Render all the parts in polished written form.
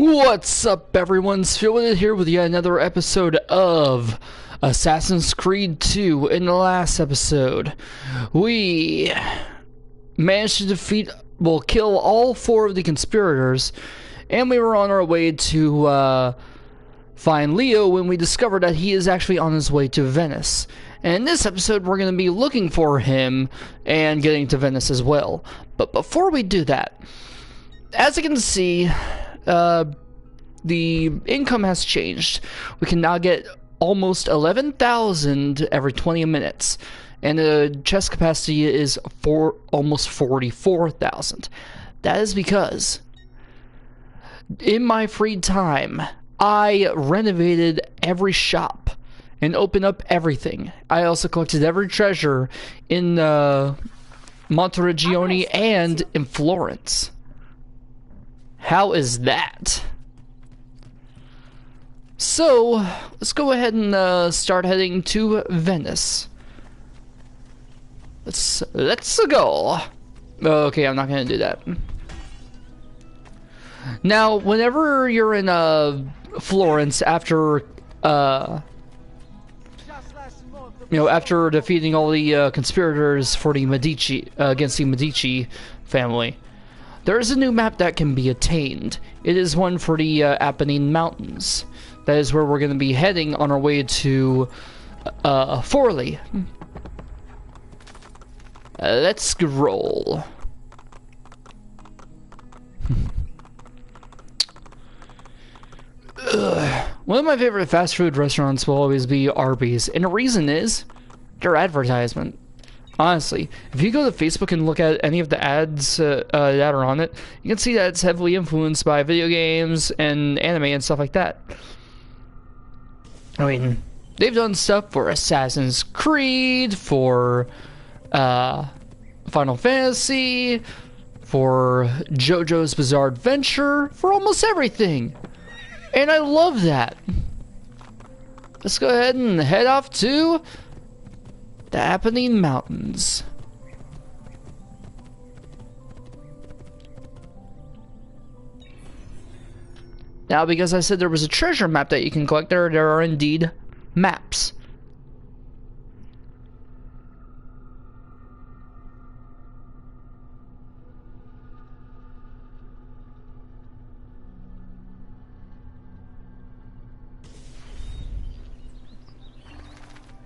What's up, everyone? Spheroid here with yet another episode of Assassin's Creed 2. In the last episode, we managed to kill all 4 of the conspirators, and we were on our way to find Leo when we discovered that he is actually on his way to Venice. And in this episode, we're going to be looking for him and getting to Venice as well. But before we do that, as you can see, the income has changed. We can now get almost 11,000 every 20 minutes, and the chest capacity is almost 44,000. That is because in my free time, I renovated every shop and opened up everything. I also collected every treasure in Monteregione and in Florins. How is that? So, let's go ahead and start heading to Venice. Let's go. Okay, I'm not gonna do that. Now, whenever you're in Florence after after defeating all the conspirators for the Medici against the Medici family, there is a new map that can be attained. It is one for the Apennine Mountains. That is where we're going to be heading on our way to Forli. Let's roll. One of my favorite fast food restaurants will always be Arby's, and the reason is their advertisement. Honestly, if you go to Facebook and look at any of the ads that are on it, you can see that it's heavily influenced by video games and anime and stuff like that. I mean, they've done stuff for Assassin's Creed, for Final Fantasy, for JoJo's Bizarre Adventure, for almost everything. And I love that. Let's go ahead and head off to the Apennine Mountains. Now, because I said there was a treasure map that you can collect, there are indeed maps.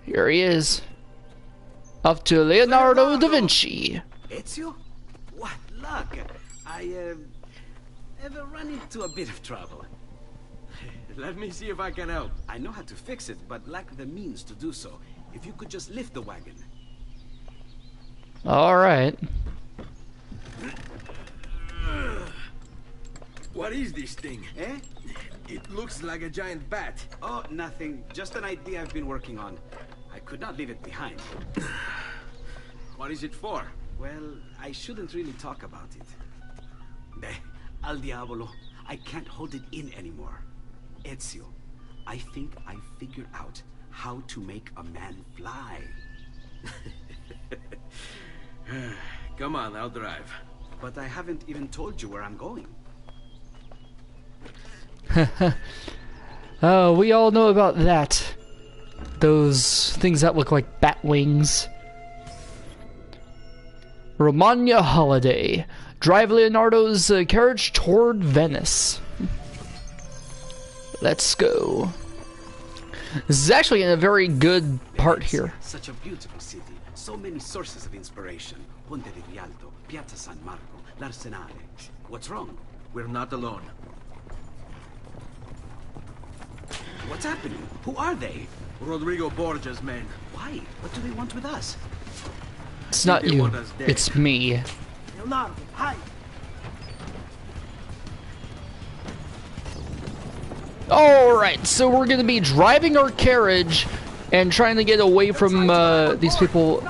Here he is. Up to Leonardo da Vinci. Ezio? What luck! I ever run into a bit of trouble. Let me see if I can help. I know how to fix it, but lack the means to do so. If you could just lift the wagon. Alright. What is this thing? Eh? It looks like a giant bat. Oh, nothing. Just an idea I've been working on. I could not leave it behind. What is it for? Well, I shouldn't really talk about it. Al diavolo. I can't hold it in anymore. Ezio, I think I figured out how to make a man fly. Come on, I'll drive. But I haven't even told you where I'm going. Oh, we all know about that. Those things that look like bat wings. Romagna holiday. Drive Leonardo's carriage toward Venice. Let's go. This is actually in a very good part here. Such a beautiful city. So many sources of inspiration. Ponte di Rialto, Piazza San Marco, l'Arsenale. What's wrong? We're not alone. What's happening? Who are they? Rodrigo Borgia's men. Why? What do they want with us? It's not you. It's me. Leonardo, hi. Alright, so we're gonna be driving our carriage and trying to get away from these people,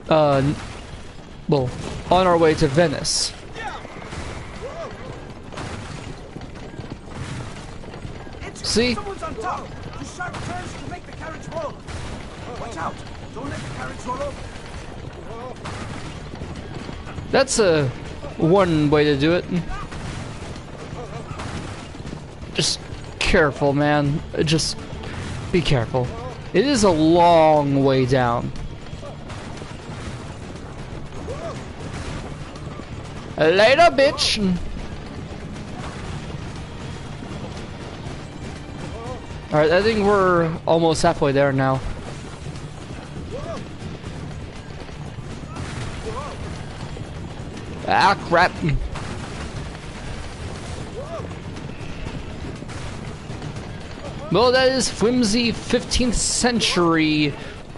well, on our way to Venice. See? Someone's on top. The sharp turns to make the carriage roll. Watch out. Don't let the carriage roll over. That's one way to do it. Just careful, man. Just be careful. It is a long way down. Later, bitch. Alright, I think we're almost halfway there now. Ah, crap. Well, that is flimsy 15th century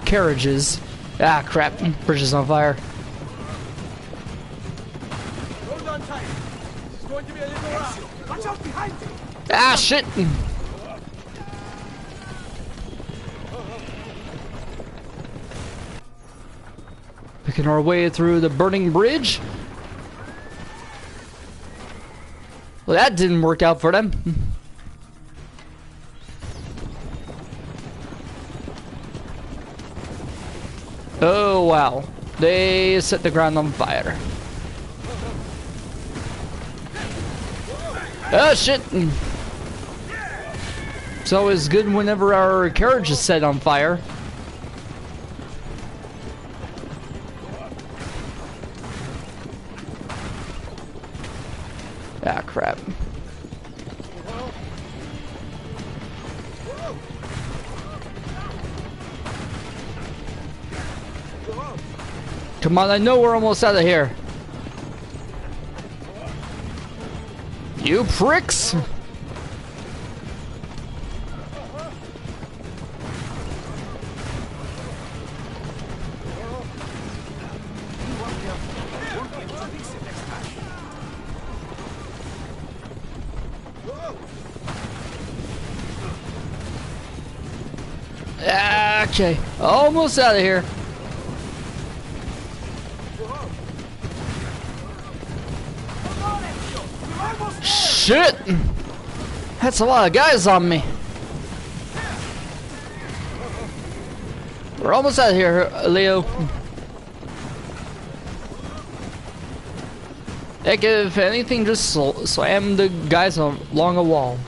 carriages. Ah, crap. Bridge is on fire. Hold on tight. This is going to be a little rough. Watch out behind you. Ah, shit. Making our way through the burning bridge. Well, that didn't work out for them. Oh, wow. They set the ground on fire. Oh, shit. It's always good whenever our carriage is set on fire. Ah, crap. Come on, I know we're almost out of here. You pricks! Okay, almost out of here. Shit! That's a lot of guys on me. We're almost out of here, Leo. Heck, if anything, just slam the guys along a wall.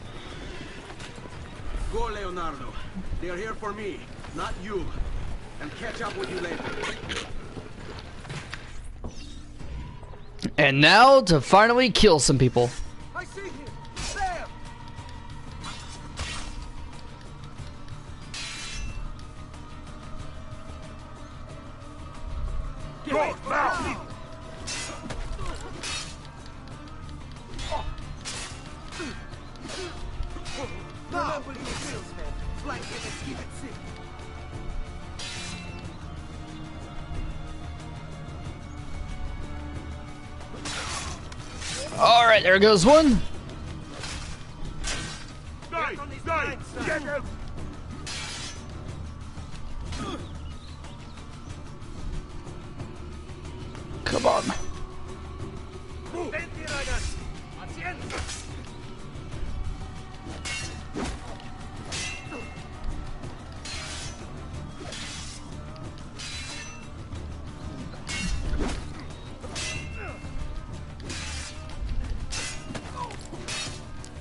Go, Leonardo. They are here for me, not you. And catch up with you later. And now to finally kill some people. I see him. There. Go now. Remember your skills, man. Flank him and keep it sick. Alright, there goes one. Get him. Come on. Venti, ragazzi. Pazienza.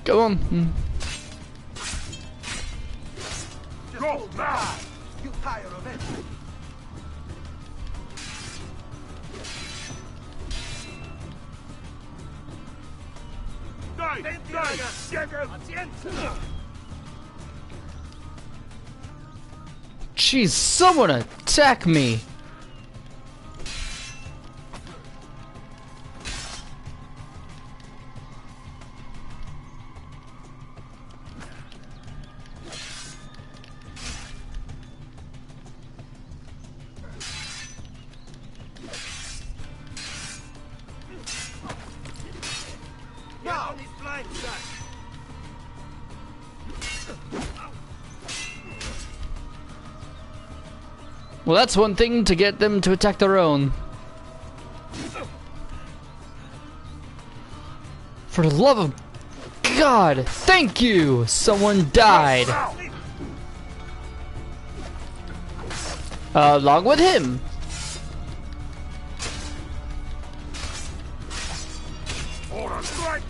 Go on. Go now. You tire of it. Venti, ragazzi. Pazienza. Jeez, someone attack me. Now he's blind side. Well, that's one thing to get them to attack their own. For the love of God, thank you! Someone died. Along with him. Order strike.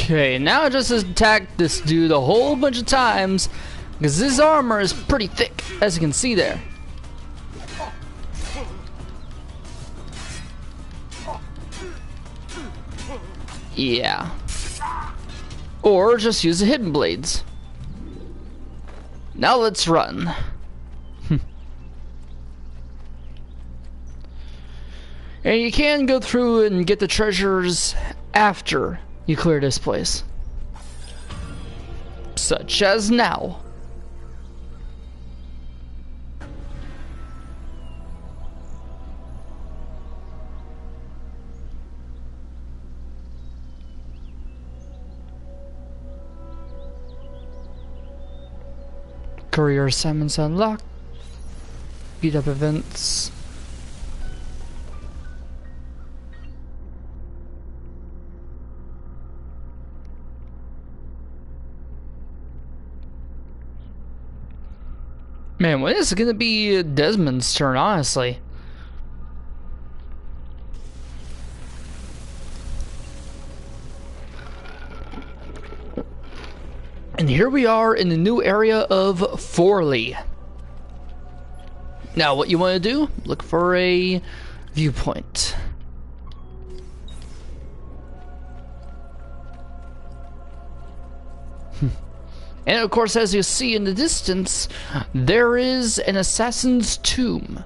Okay, now just attack this dude a whole bunch of times because this armor is pretty thick, as you can see there. Yeah. Or just use the hidden blades. Now let's run. And you can go through and get the treasures after you clear this place. Such as now. Career assignments unlocked. Beat up events. Man, when is it gonna be Desmond's turn, honestly? And here we are in the new area of Forley. Now, what you want to do? Look for a viewpoint. And of course, as you see in the distance, there is an assassin's tomb.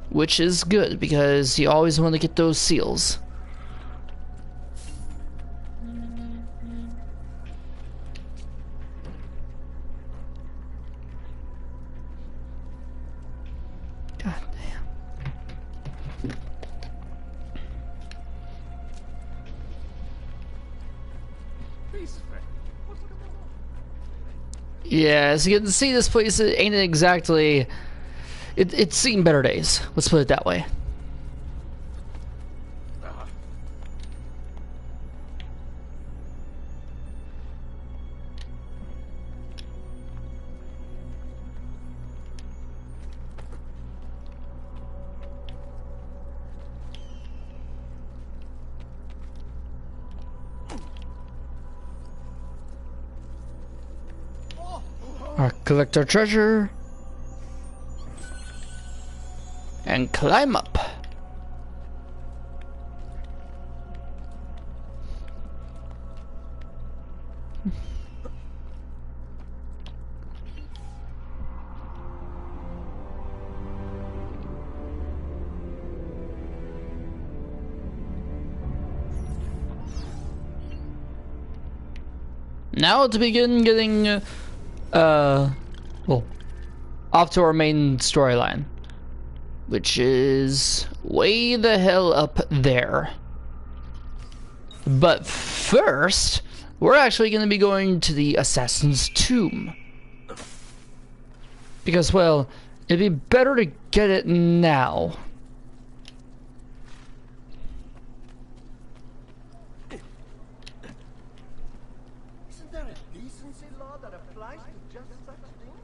Which is good, because you always want to get those seals. God damn. Yeah, as you can see, this place ain't exactly... It's seen better days. Let's put it that way. Collect our treasure and climb up. Now to begin getting well, off to our main storyline, which is way the hell up there. But first, we're actually going to be going to the assassin's tomb. Because, well, it'd be better to get it now. Isn't there a decency law that applies to just such things?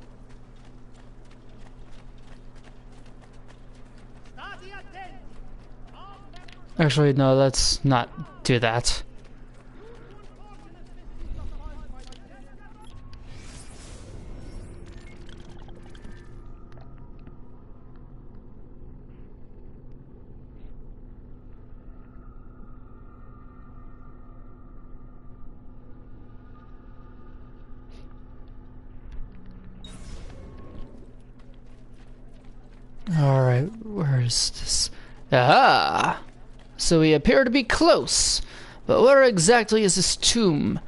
Actually, no, let's not do that. Alright, where is this? Aha! So we appear to be close, but where exactly is this tomb?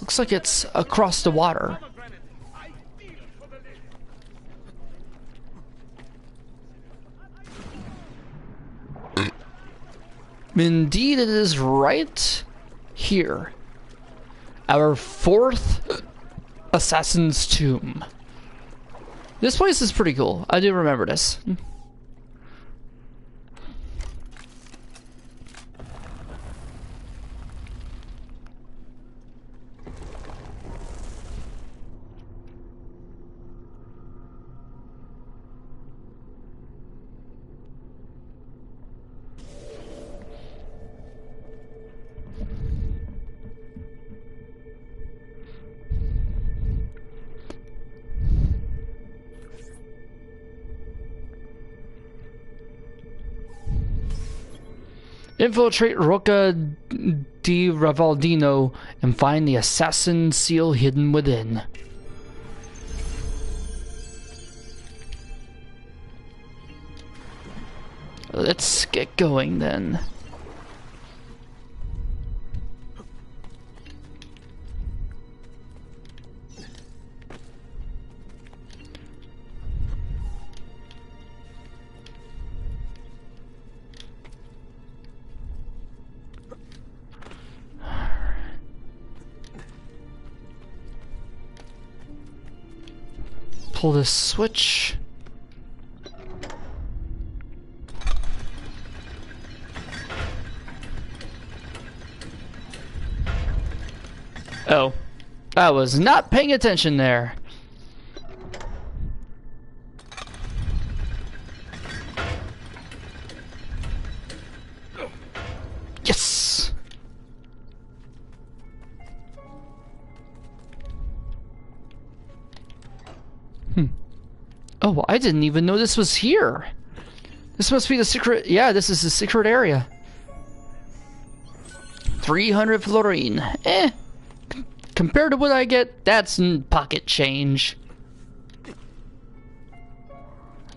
Looks like it's across the water. Indeed, it is right here. Our fourth assassin's tomb. This place is pretty cool. I do remember this. Infiltrate Rocca di Ravaldino and find the assassin seal hidden within. Let's get going then. Pull this switch. Oh, I was not paying attention there. Yes! Oh, I didn't even know this was here. This must be the secret. Yeah, this is the secret area. 300 Florin. Compared to what I get, that's pocket change.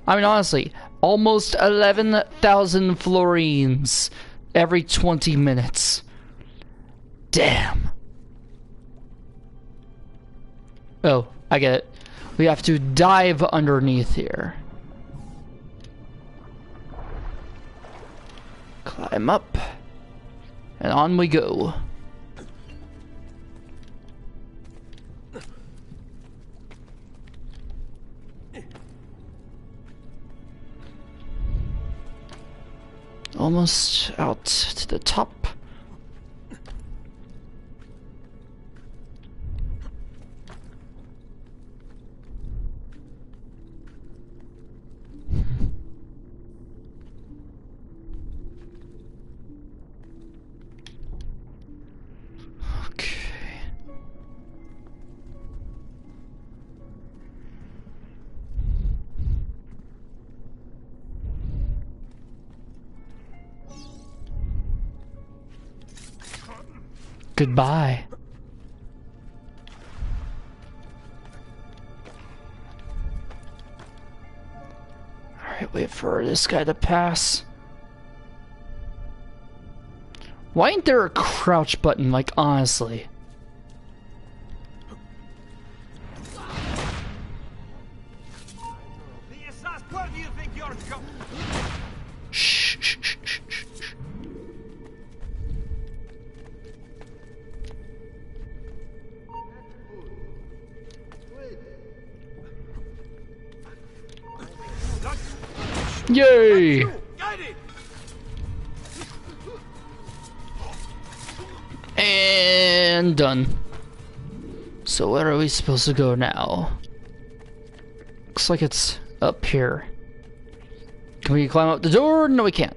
I mean, honestly, almost 11,000 Florins every 20 minutes. Damn. Oh, I get it. We have to dive underneath here. Climb up. And on we go. Almost out to the top. Goodbye. Alright, wait for this guy to pass. Why ain't there a crouch button, like, honestly? Where do you think you're going? Shh, shh, shh, shh, shh. Yay! And done. So where are we supposed to go now? Looks like it's up here. Can we climb up the door? No, we can't.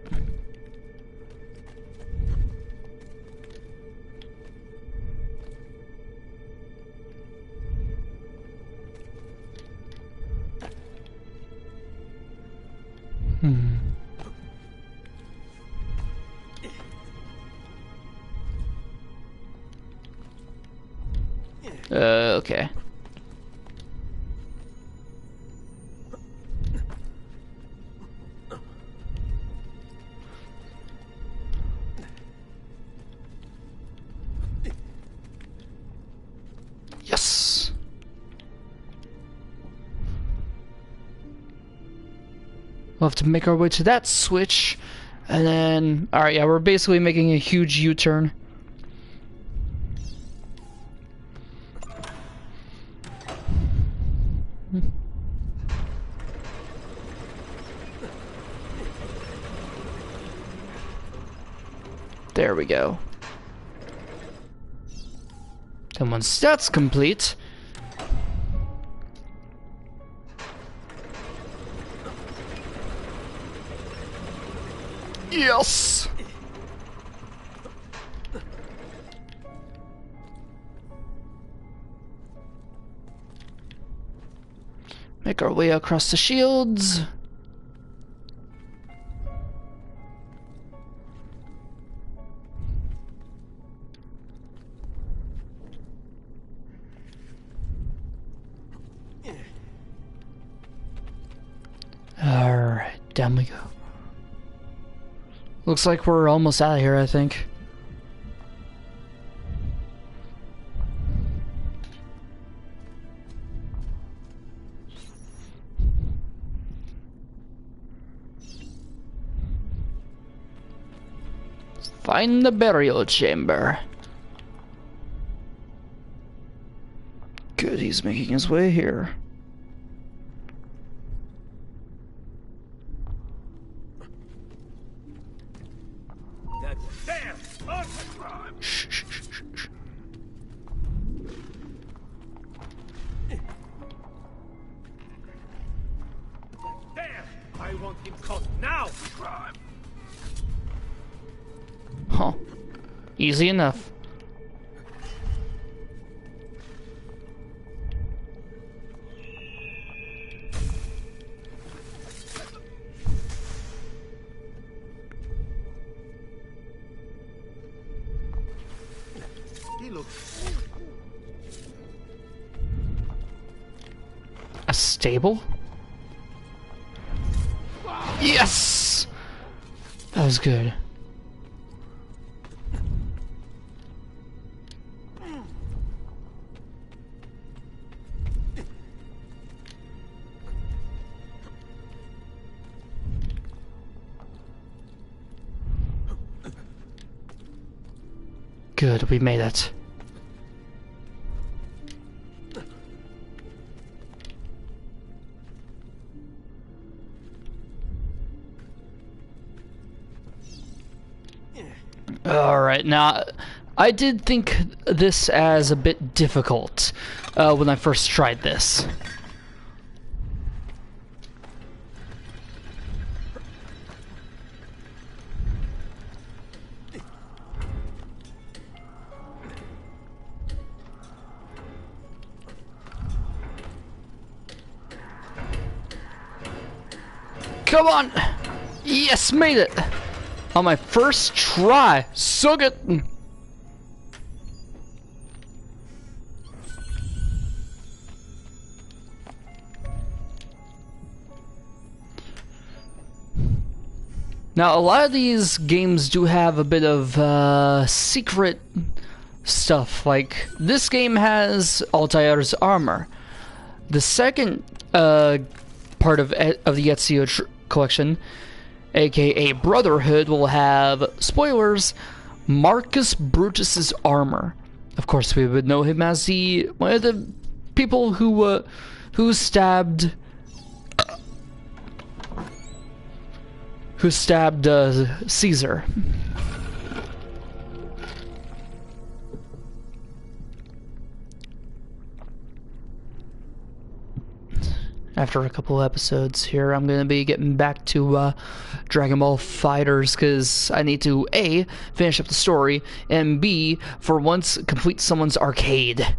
Okay. Yes. We'll have to make our way to that switch, and then, alright, yeah, we're basically making a huge U-turn. There we go. And once that's complete, yes! Make our way across the shields. down we go. Looks like we're almost out of here, I think. Find the burial chamber. Good, he's making his way here. Shh, shh, shh, shh, shh. There! I want him caught now! Huh. Easy enough. He looks... A stable? Yes! That was good. Good, we made it. Alright, now, I did think this as a bit difficult when I first tried this. Come on! Yes, made it! On my first try! Suck it! Now, a lot of these games do have a bit of secret stuff. Like, this game has Altair's armor. The second part of the Ezio collection, aka Brotherhood, will have, spoilers, Marcus Brutus's armor. Of course, we would know him as one of the people who stabbed Caesar. After a couple episodes here, I'm gonna be getting back to Dragon Ball FighterZ because I need to A, finish up the story, and B, for once, complete someone's arcade.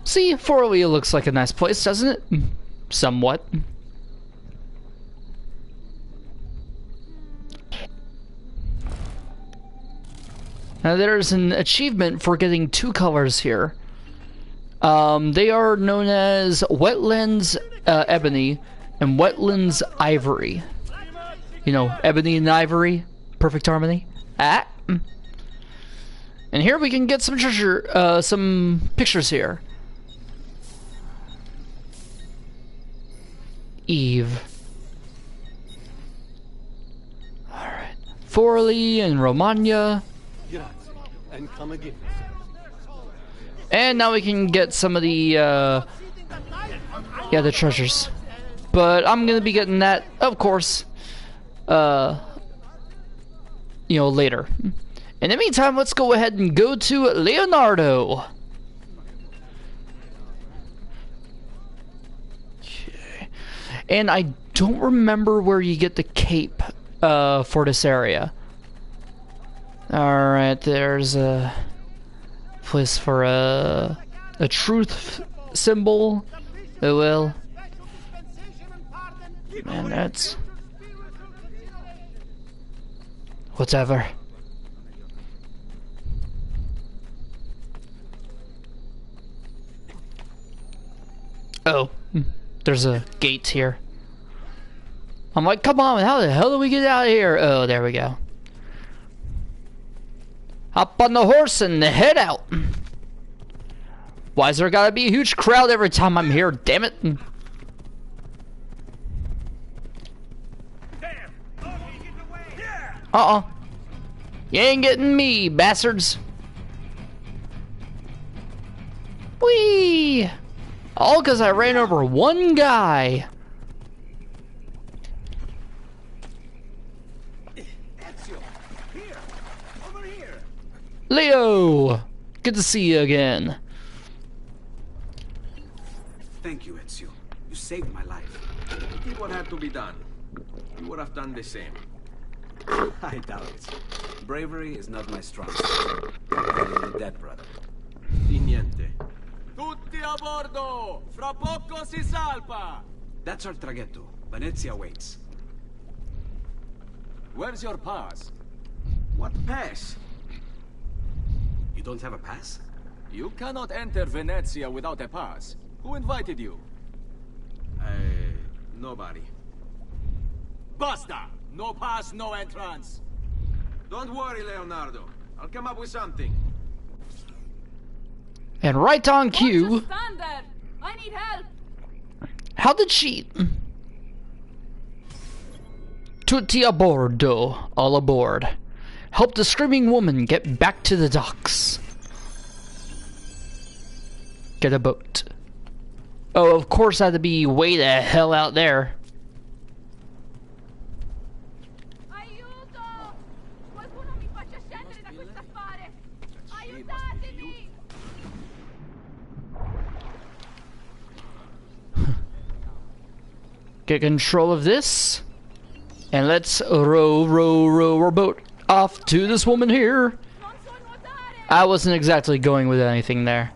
See, Forley looks like a nice place, doesn't it? Somewhat. Now there's an achievement for getting 2 colors here. They are known as Wetlands Ebony and Wetlands Ivory. You know, Ebony and Ivory, perfect harmony. Ah. And here we can get some treasure, some pictures here. Eve. Alright. Forley and Romagna. And come again. And now we can get some of the the treasures. But I'm gonna be getting that, of course, later. In the meantime, let's go ahead and go to Leonardo. Okay. And I don't remember where you get the cape for this area. Alright, there's a place for a truth symbol. Oh well. Man, that's... whatever. Oh, there's a gate here. I'm like, come on, how the hell do we get out of here? Oh, there we go. Hop on the horse and head out. Why's there gotta be a huge crowd every time I'm here? Damn it. You ain't getting me, bastards. Whee! All because I ran over one guy. Ezio, here, over here. Leo! Good to see you again. Thank you, Ezio. You saved my life. You did what had to be done. You would have done the same. I doubt it. Bravery is not my strong suit. I'm the dead brother. Di niente. Tutti a bordo! Fra poco si salpa! That's our traghetto. Venezia waits. Where's your pass? What pass? You don't have a pass? You cannot enter Venezia without a pass. Who invited you? Nobody. Basta! No pass, no entrance! Don't worry, Leonardo. I'll come up with something. And right on cue. Stand there! I need help! How did she... Tutti a bordo. All aboard. Help the screaming woman get back to the docks. Get a boat. Oh, of course I had to be way the hell out there. Aiuto! Qualcuno mi faccia scendere da questo affare! Aiutatemi! Get control of this. And let's row our boat off to this woman here. Non so nuotare! I wasn't exactly going with anything there.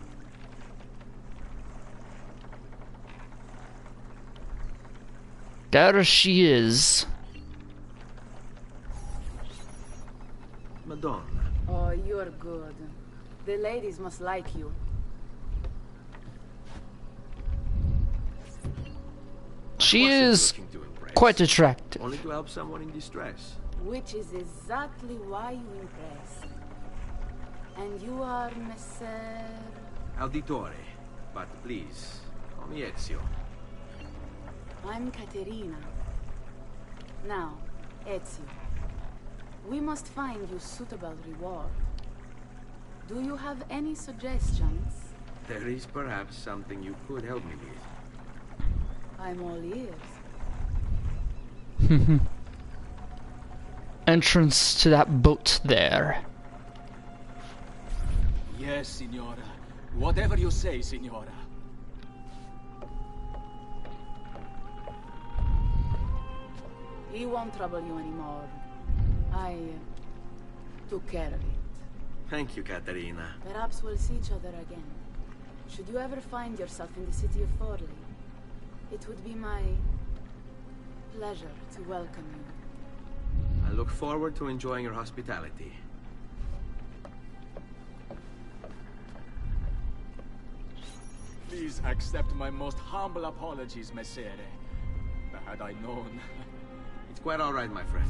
There she is. Madonna. Oh, you're good. The ladies must like you. She Wasn't is looking to impress. quite attractive. Only to help someone in distress. Which is exactly why you impress. And you are Messer... Auditore. But please, call me Ezio. I'm Caterina. Now, Ezio. We must find you suitable reward. Do you have any suggestions? There is perhaps something you could help me with. I'm all ears. Entrance to that boat there. Yes, signora. Whatever you say, signora. He won't trouble you anymore. I took care of it. Thank you, Caterina. Perhaps we'll see each other again. Should you ever find yourself in the city of Forli, it would be my pleasure to welcome you. I look forward to enjoying your hospitality. Please accept my most humble apologies, Messere. Had I known... It's quite all right, my friend.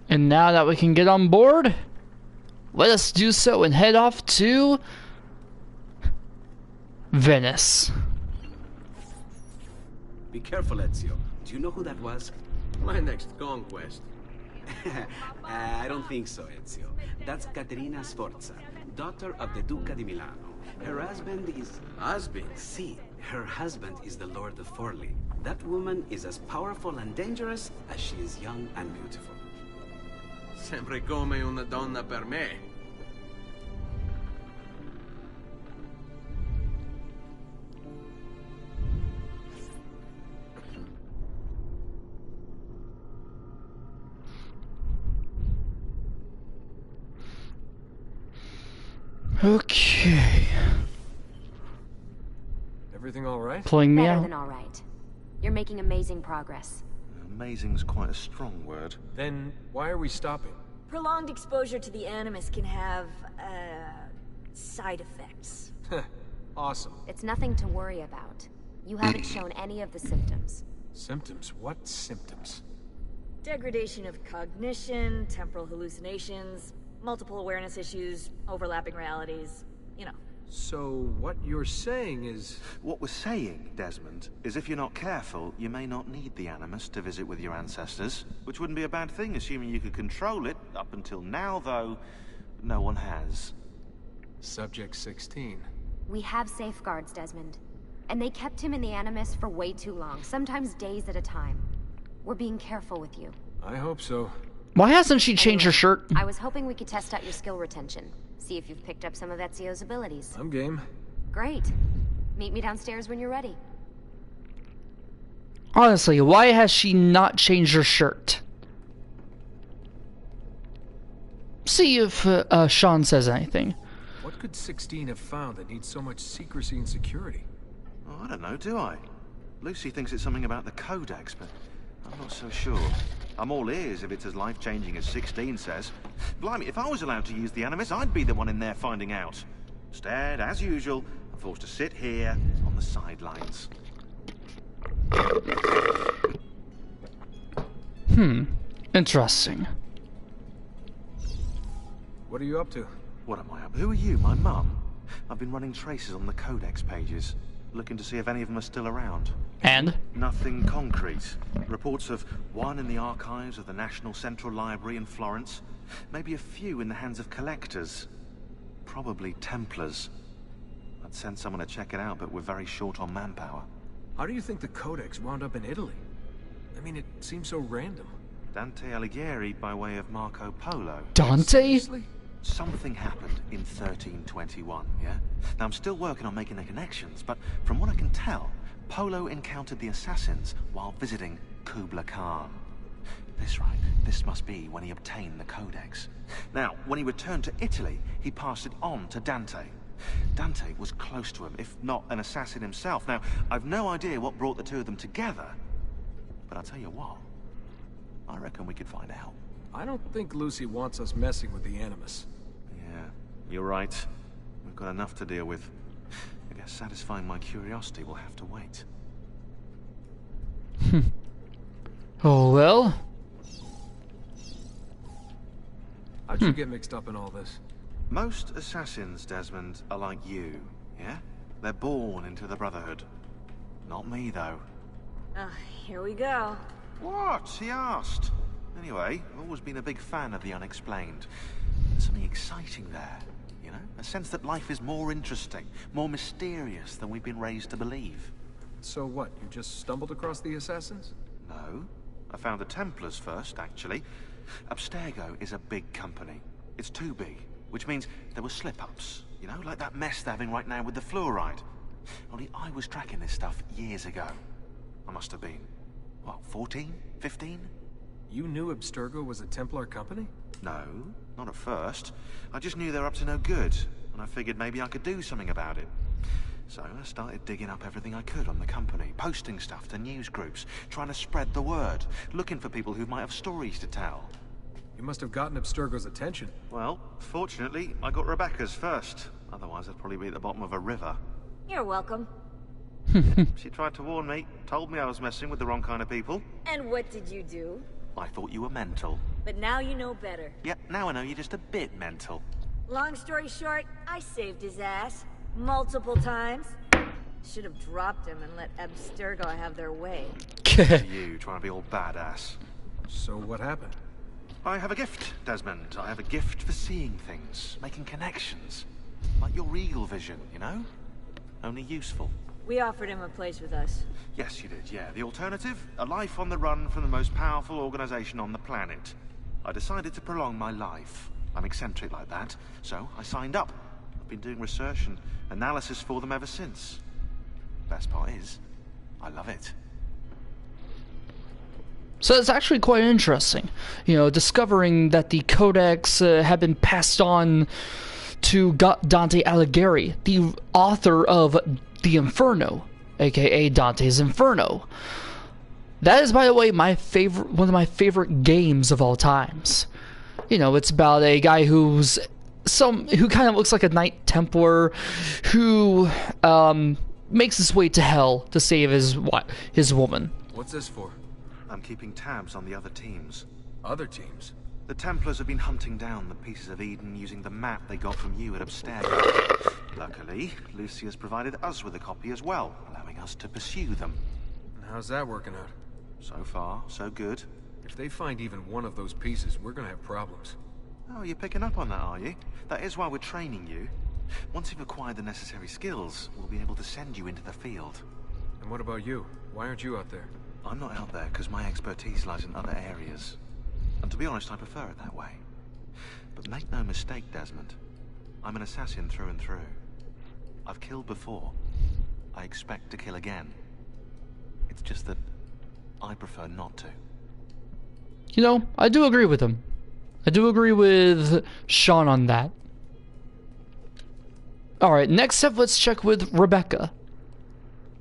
And now that we can get on board, let us do so and head off to Venice. Be careful, Ezio. Do you know who that was? My next conquest. I don't think so, Ezio. That's Caterina Sforza, daughter of the Duca di Milano. Her husband is... Husband? See, her husband is the Lord of Forli. That woman is as powerful and dangerous as she is young and beautiful. Sempre come una donna per me. Okay. Everything all right? Pulling me Better out. than all right. You're making amazing progress. Amazing's quite a strong word. Then why are we stopping? Prolonged exposure to the Animus can have, side effects. Awesome. It's nothing to worry about. You haven't shown any of the symptoms. Symptoms? What symptoms? Degradation of cognition, temporal hallucinations, multiple awareness issues, overlapping realities, you know. So, what you're saying is... What we're saying, Desmond, is if you're not careful, you may not need the Animus to visit with your ancestors, which wouldn't be a bad thing, assuming you could control it. Up until now, though, no one has. Subject 16. We have safeguards, Desmond. And they kept him in the Animus for way too long, sometimes days at a time. We're being careful with you. I hope so. Why hasn't she changed her shirt? I was hoping we could test out your skill retention. See if you've picked up some of Ezio's abilities. I'm game. Great. Meet me downstairs when you're ready. Honestly, why has she not changed her shirt? See if Sean says anything. What could 16 have found that needs so much secrecy and security? Oh, I don't know, do I? Lucy thinks it's something about the Codex, but I'm not so sure. I'm all ears if it's as life-changing as 16 says. Blimey, if I was allowed to use the Animus, I'd be the one in there finding out. Instead, as usual, I'm forced to sit here on the sidelines. Interesting. What are you up to? What am I up? Who are you, my mum? I've been running traces on the Codex pages, looking to see if any of them are still around. And? Nothing concrete. Reports of one in the archives of the National Central Library in Florence. Maybe a few in the hands of collectors. Probably Templars. I'd send someone to check it out, but we're very short on manpower. How do you think the Codex wound up in Italy? I mean, it seems so random. Dante Alighieri by way of Marco Polo. Dante? Seriously? Something happened in 1321, yeah? Now, I'm still working on making the connections, but from what I can tell, Polo encountered the assassins while visiting Kubla Khan. This must be when he obtained the Codex. Now, when he returned to Italy, he passed it on to Dante. Dante was close to him, if not an assassin himself. Now, I've no idea what brought the two of them together, but I'll tell you what, I reckon we could find out. I don't think Lucy wants us messing with the Animus. Yeah, you're right. We've got enough to deal with. I guess satisfying my curiosity will have to wait. Oh well. How'd you get mixed up in all this? Most assassins, Desmond, are like you, yeah? They're born into the Brotherhood. Not me, though. Here we go. What? He asked. Anyway, I've always been a big fan of the unexplained. There's something exciting there, you know? A sense that life is more interesting, more mysterious than we've been raised to believe. So what, you just stumbled across the assassins? No. I found the Templars first, actually. Abstergo is a big company. It's too big, which means there were slip-ups, you know, like that mess they're having right now with the fluoride. Only I was tracking this stuff years ago. I must have been, what, 14? 15? You knew Abstergo was a Templar company? No, not at first. I just knew they were up to no good, and I figured maybe I could do something about it. So I started digging up everything I could on the company, posting stuff to news groups, trying to spread the word, looking for people who might have stories to tell. You must have gotten Abstergo's attention. Well, fortunately, I got Rebecca's first. Otherwise, I'd probably be at the bottom of a river. You're welcome. She tried to warn me, told me I was messing with the wrong kind of people. And what did you do? I thought you were mental. But now you know better. Yep, now I know you're just a bit mental. Long story short, I saved his ass. Multiple times. Should have dropped him and let Abstergo have their way. You trying to be all badass. So what happened? I have a gift, Desmond. I have a gift for seeing things, making connections. Like your eagle vision, you know? Only useful. We offered him a place with us. Yes, you did, yeah. The alternative? A life on the run from the most powerful organization on the planet. I decided to prolong my life. I'm eccentric like that, so I signed up. I've been doing research and analysis for them ever since. Best part is, I love it. So it's actually quite interesting, you know, discovering that the Codex had been passed on to Dante Alighieri, the author of the Inferno, aka Dante's Inferno. That is, by the way, one of my favorite games of all times. You know, it's about a guy who kind of looks like a Knight Templar who makes his way to hell to save his woman. What's this for? I'm keeping tabs on the other teams. Other teams? The Templars have been hunting down the pieces of Eden using the map they got from you at Abstergo. Luckily, Lucy has provided us with a copy as well, allowing us to pursue them. And how's that working out? So far, so good. If they find even one of those pieces, we're gonna have problems. Oh, you're picking up on that, are you? That is why we're training you. Once you've acquired the necessary skills, we'll be able to send you into the field. And what about you? Why aren't you out there? I'm not out there because my expertise lies in other areas. And to be honest, I prefer it that way. But make no mistake, Desmond. I'm an assassin through and through. I've killed before. I expect to kill again. It's just that I prefer not to. You know, I do agree with him. I do agree with Sean on that. Alright, next up, let's check with Rebecca.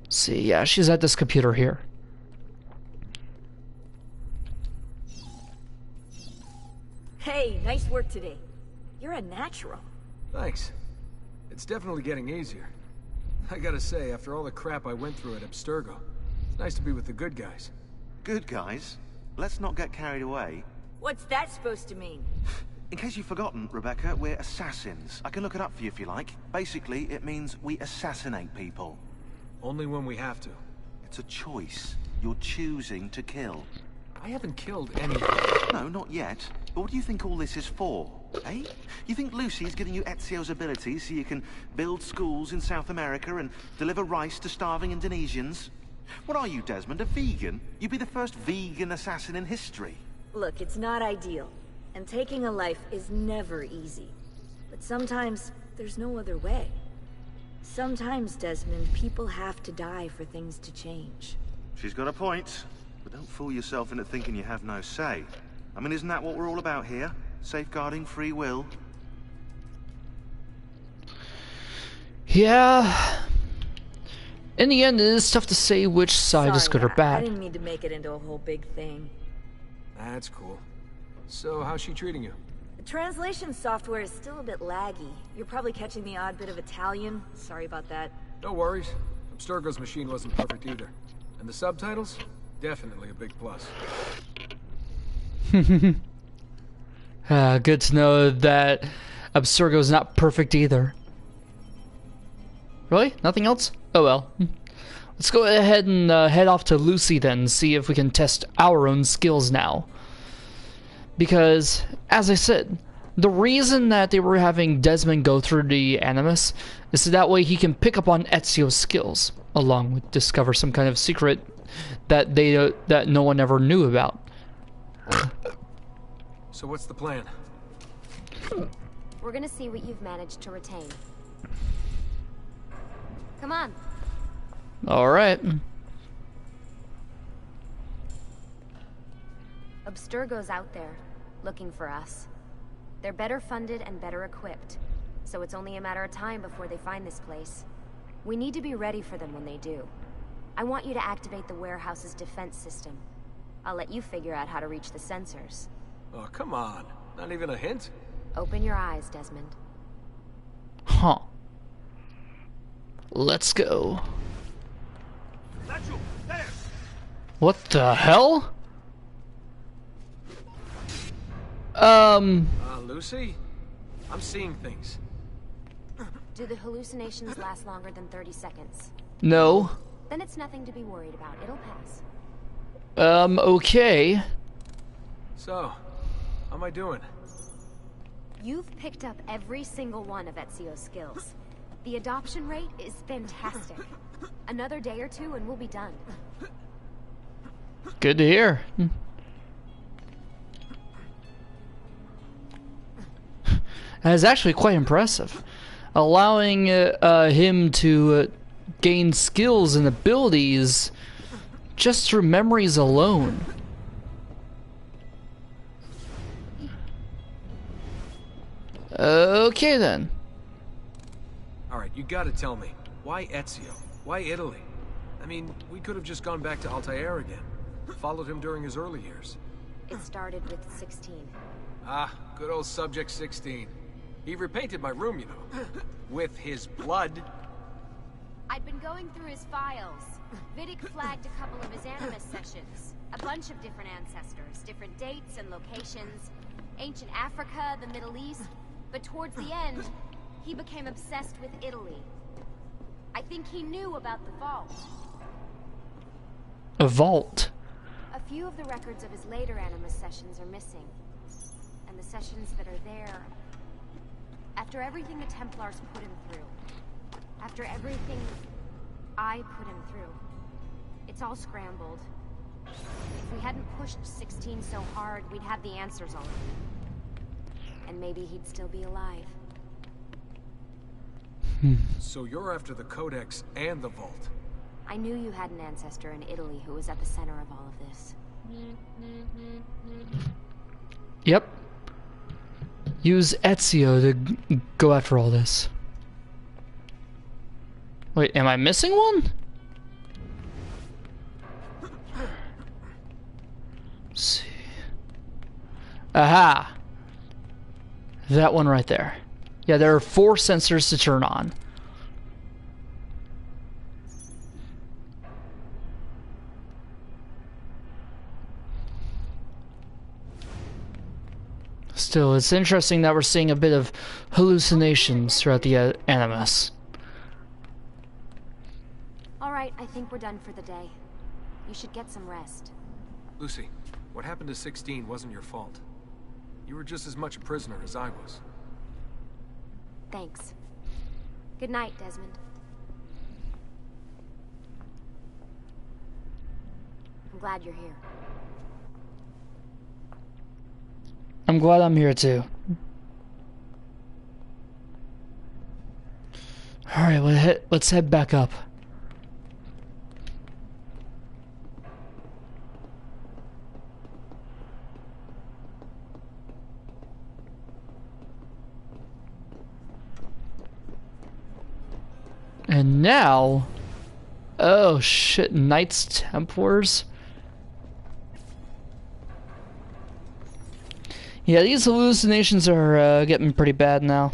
Let's see, yeah, she's at this computer here. Hey, nice work today. You're a natural. Thanks. It's definitely getting easier. I gotta say, after all the crap I went through at Abstergo, it's nice to be with the good guys. Good guys? Let's not get carried away. What's that supposed to mean? In case you've forgotten, Rebecca, we're assassins. I can look it up for you if you like. Basically, it means we assassinate people. Only when we have to. It's a choice. You're choosing to kill. I haven't killed anyone. No, not yet. But what do you think all this is for? Eh? You think Lucy's giving you Ezio's abilities so you can build schools in South America and deliver rice to starving Indonesians? What are you, Desmond, a vegan? You'd be the first vegan assassin in history. Look, it's not ideal. And taking a life is never easy. But sometimes, there's no other way. Sometimes, Desmond, people have to die for things to change. She's got a point. But don't fool yourself into thinking you have no say. I mean, isn't that what we're all about here? Safeguarding free will? Yeah. In the end, it is tough to say which side is good or I bad. didn't mean to make it into a whole big thing. That's cool. So, how's she treating you? The translation software is still a bit laggy. You're probably catching the odd bit of Italian. Sorry about that. No worries. Abstergo's machine wasn't perfect either. And the subtitles? Definitely a big plus. Good to know that Abstergo's not perfect either. Really? Nothing else? Oh well. Let's go ahead and head off to Lucy then and see if we can test our own skills now. Because, as I said, the reason that they were having Desmond go through the Animus is so that way he can pick up on Ezio's skills, along with discover some kind of secret that that no one ever knew about. So what's the plan? We're gonna see what you've managed to retain. Come on. Alright. Abstergo's out there, looking for us. They're better funded and better equipped, so it's only a matter of time before they find this place. We need to be ready for them when they do. I want you to activate the warehouse's defense system. I'll let you figure out how to reach the sensors. Oh, come on. Not even a hint? Open your eyes, Desmond. Huh. Let's go. What the hell? Lucy? I'm seeing things. Do the hallucinations last longer than 30 seconds? No. Then it's nothing to be worried about. It'll pass. Okay. So, how am I doing? You've picked up every single one of Ezio's skills. The adoption rate is fantastic. Another day or two and we'll be done. Good to hear. That is actually quite impressive. Allowing him to gain skills and abilities just through memories alone. Okay then. Alright, you gotta tell me. Why Ezio? Why Italy? I mean, we could have just gone back to Altair again. Followed him during his early years. It started with 16. Ah, good old Subject 16. He repainted my room, you know. With his blood. I'd been going through his files. Vidic flagged a couple of his Animus sessions. A bunch of different ancestors, different dates and locations. Ancient Africa, the Middle East. But towards the end, he became obsessed with Italy. I think he knew about the vault. A vault? A few of the records of his later Animus sessions are missing. And the sessions that are there... After everything the Templars put him through, after everything I put him through, it's all scrambled. If we hadn't pushed 16 so hard, we'd have the answers already. And maybe he'd still be alive. So you're after the Codex and the Vault. I knew you had an ancestor in Italy who was at the center of all of this. Yep. Use Ezio to go after all this. Wait, am I missing one? Let's see. Aha! That one right there. Yeah, there are 4 sensors to turn on. Still, it's interesting that we're seeing a bit of hallucinations throughout the Animus. Alright, I think we're done for the day. You should get some rest. Lucy, what happened to 16 wasn't your fault. You were just as much a prisoner as I was. Thanks. Good night, Desmond. I'm glad you're here. I'm glad I'm here too. Alright, let's head back up. And now... Oh shit, Knights Templars? Yeah, these hallucinations are getting pretty bad now.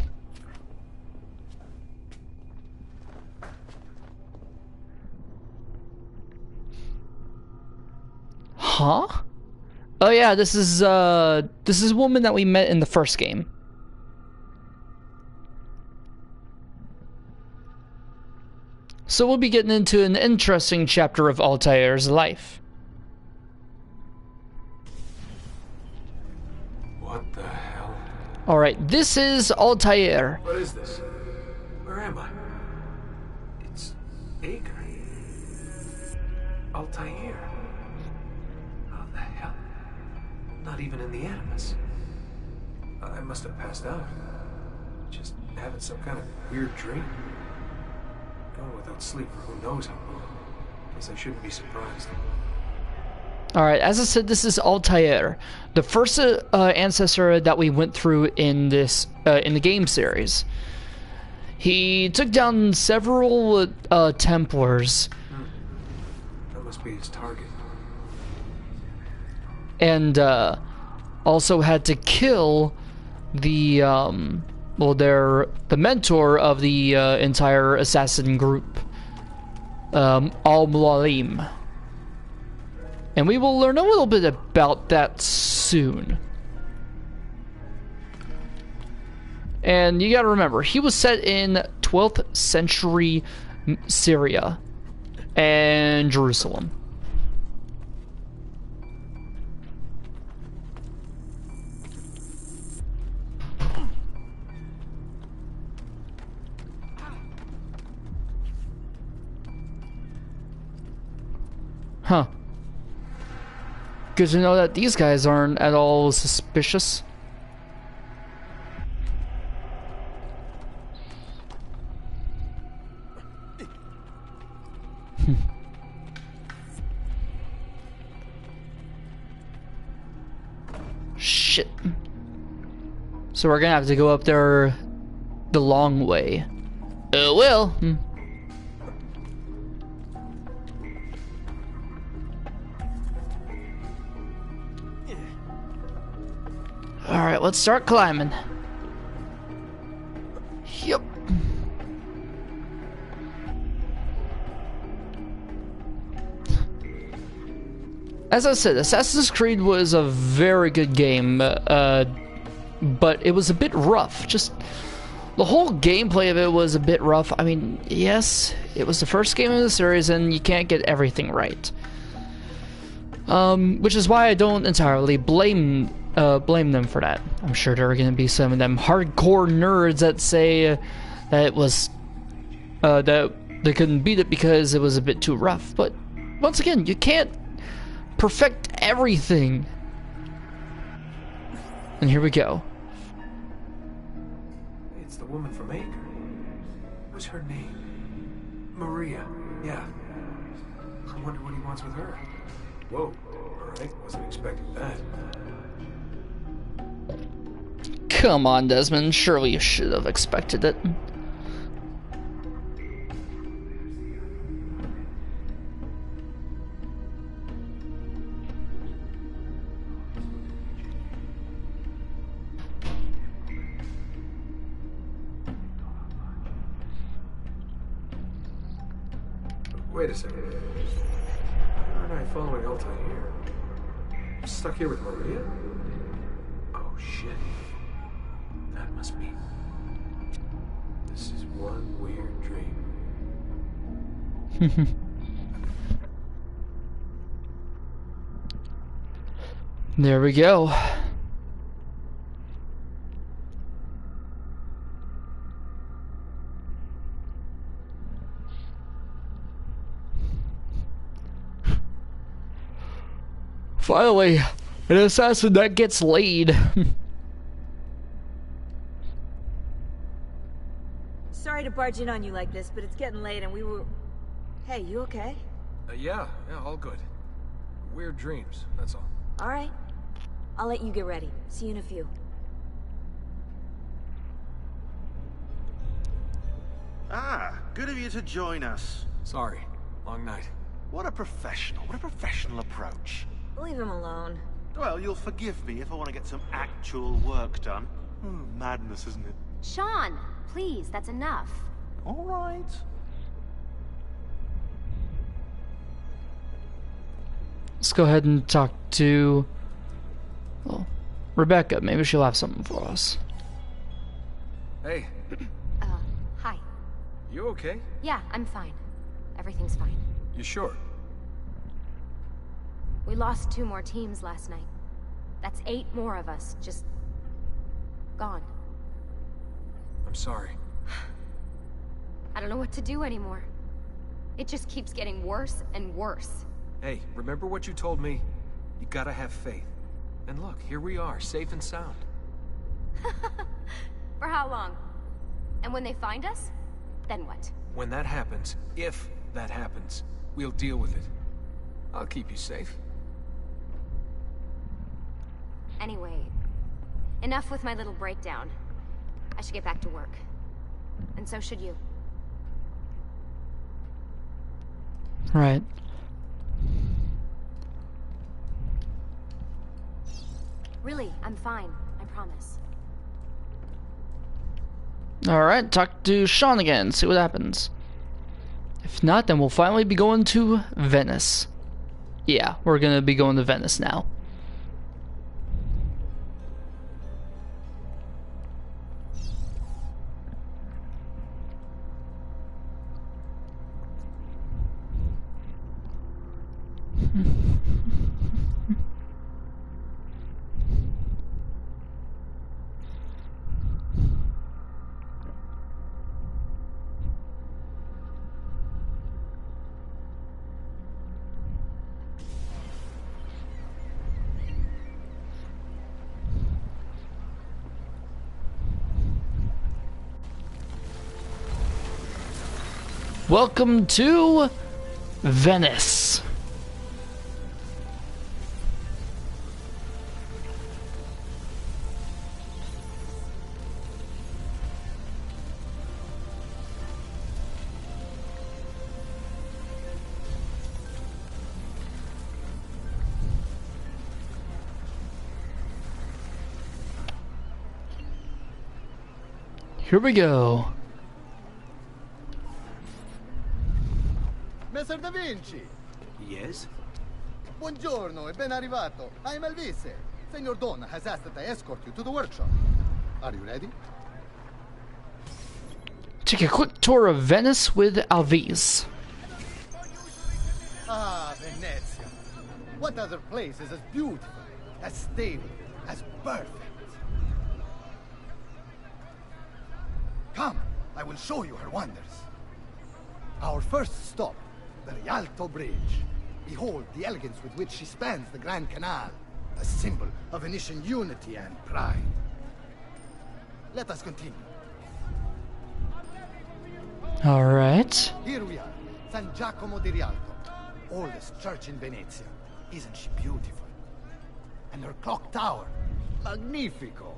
Huh? Oh yeah, this is a woman that we met in the first game. So we'll be getting into an interesting chapter of Altair's life. What the hell? Alright, this is Altair. What is this? Where am I? It's Ager. Altair. How the hell? Not even in the Animus. I must have passed out. Just having some kind of weird dream. Going without sleep for who knows how long. Guess I shouldn't be surprised. Alright, as I said, this is Altair, the first ancestor that we went through in this in the game series. He took down several Templars. That must be his target. And also had to kill the the mentor of the entire assassin group, Al-Mualim. And we will learn a little bit about that soon. And you gotta remember, he was set in 12th century Syria and Jerusalem. Huh. Good to know that these guys aren't at all suspicious. Shit. So we're gonna have to go up there the long way. Well. Alright, let's start climbing. Yep. As I said, Assassin's Creed was a very good game, but it was a bit rough. Just the whole gameplay of it was a bit rough. I mean, yes, it was the first game in the series, and you can't get everything right. Which is why I don't entirely blame them for that. I'm sure there are going to be some of them hardcore nerds that say that it was that they couldn't beat it because it was a bit too rough. But once again, you can't perfect everything. And here we go. It's the woman from Acre. What's her name? Maria. Yeah. I wonder what he wants with her. Whoa. Alright, wasn't expecting that. Come on, Desmond. Surely you should have expected it. Wait a second. Why aren't I following Alta here? I'm stuck here with Maria? Oh, shit. That must be... This is one weird dream. There we go. Finally, an assassin that gets laid. Sorry to barge in on you like this, but it's getting late and we were... Hey, you okay? Yeah, all good. Weird dreams, that's all. Alright. I'll let you get ready. See you in a few. Ah, good of you to join us. Sorry, long night. What a professional approach. Leave him alone. Well, you'll forgive me if I want to get some actual work done. Madness, isn't it? Sean, please, that's enough. All right. Let's go ahead and talk to, well, Rebecca. Maybe she'll have something for us. Hey, Hi. you okay? Yeah, I'm fine. Everything's fine. You sure? We lost 2 more teams last night. That's 8 more of us, just... gone. I'm sorry. I don't know what to do anymore. It just keeps getting worse and worse. Hey, remember what you told me? You gotta have faith. And look, here we are, safe and sound. For how long? And when they find us, then what? When that happens, if that happens, we'll deal with it. I'll keep you safe. Anyway, enough with my little breakdown. I should get back to work. And so should you. Right. Really, I'm fine. I promise. Alright, talk to Sean again, see what happens. If not, then we'll finally be going to Venice. Yeah, we're gonna be going to Venice now. Welcome to Venice. Here we go. Messer Da Vinci! Yes? Buongiorno e ben arrivato. I'm Elvise. Senor Don has asked that I escort you to the workshop. Are you ready? Take a quick tour of Venice with Alvise. Ah, Venezia. What other place is as beautiful, as stable, as perfect? Come, I will show you her wonders. Our first stop, the Rialto Bridge. Behold the elegance with which she spans the Grand Canal, a symbol of Venetian unity and pride. Let us continue. All right. Here we are, San Giacomo di Rialto, oldest church in Venezia. Isn't she beautiful? And her clock tower, magnifico.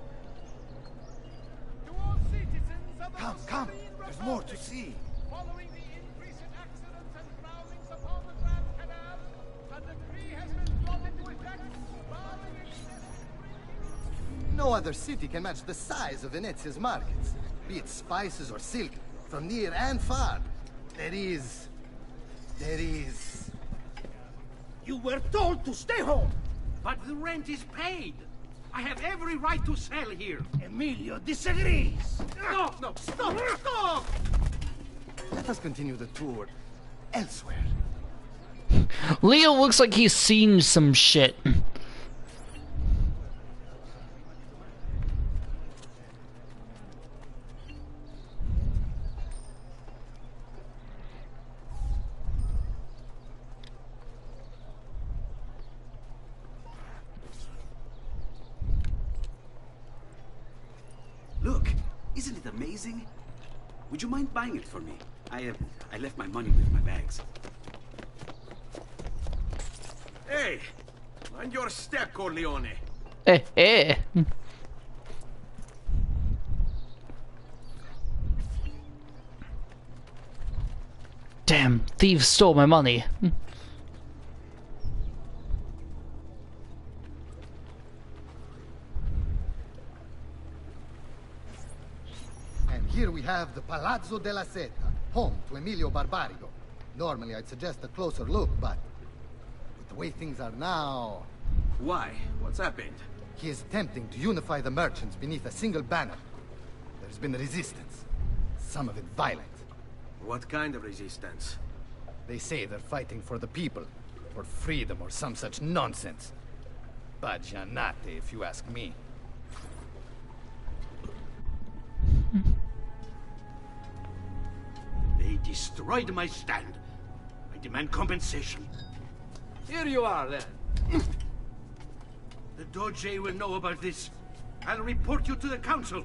Come, come, there's more to see. Following the increase in accidents and drownings upon the Grand Canal, a decree has been brought into effect barring No other city can match the size of Venezia's markets, be it spices or silk, from near and far. There is... You were told to stay home, but the rent is paid. I have every right to sell here. Emilio disagrees. No, stop! Let us continue the tour elsewhere. Leo looks like he's seen some shit. Look, isn't it amazing? Would you mind buying it for me? I left my money with my bags. Hey, mind your step, Corleone. Eh. Damn, thieves stole my money. And here we have the Palazzo della Seta, home to Emilio Barbarigo. Normally I'd suggest a closer look, but with the way things are now... Why? What's happened? He is attempting to unify the merchants beneath a single banner. There's been resistance, some of it violent. What kind of resistance? They say they're fighting for the people, for freedom or some such nonsense. Baggianate, if you ask me. They destroyed my stand. I demand compensation. Here you are, then. The Doge will know about this. I'll report you to the council.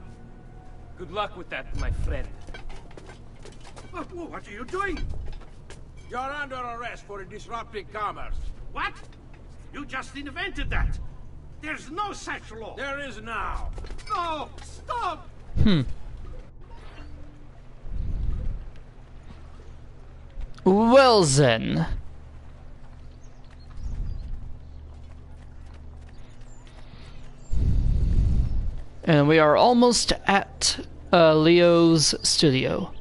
Good luck with that, my friend. What are you doing? You're under arrest for disrupting commerce. What? You just invented that. There's no such law. There is now. No! Stop! Well then. And we are almost at Leo's studio.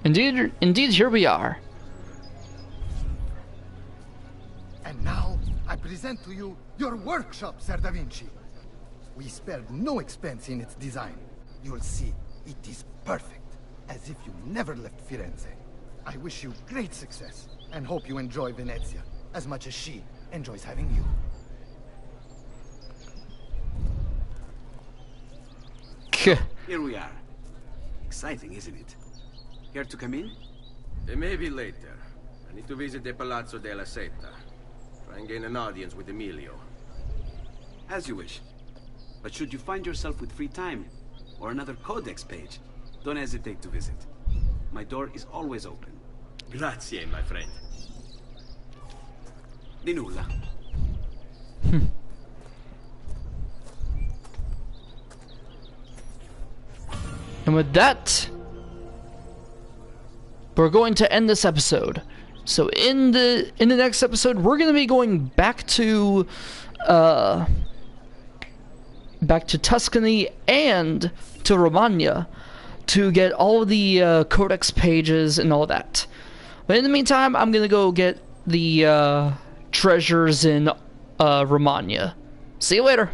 Indeed, here we are. And now, I present to you your workshop, Sir Da Vinci. We spared no expense in its design. You'll see, it is perfect, as if you never left Firenze. I wish you great success, and hope you enjoy Venezia, as much as she enjoys having you. Here we are. Exciting, isn't it? Care to come in? Maybe later. I need to visit the Palazzo della Seta. Try and gain an audience with Emilio. As you wish. But should you find yourself with free time, or another codex page, don't hesitate to visit. My door is always open. Grazie, my friend. Di nulla. And with that, we're going to end this episode. So in the next episode, we're going to be going back to back to Tuscany and to Romagna to get all of the codex pages and all that. But in the meantime, I'm gonna go get the treasures in Romagna. See you later.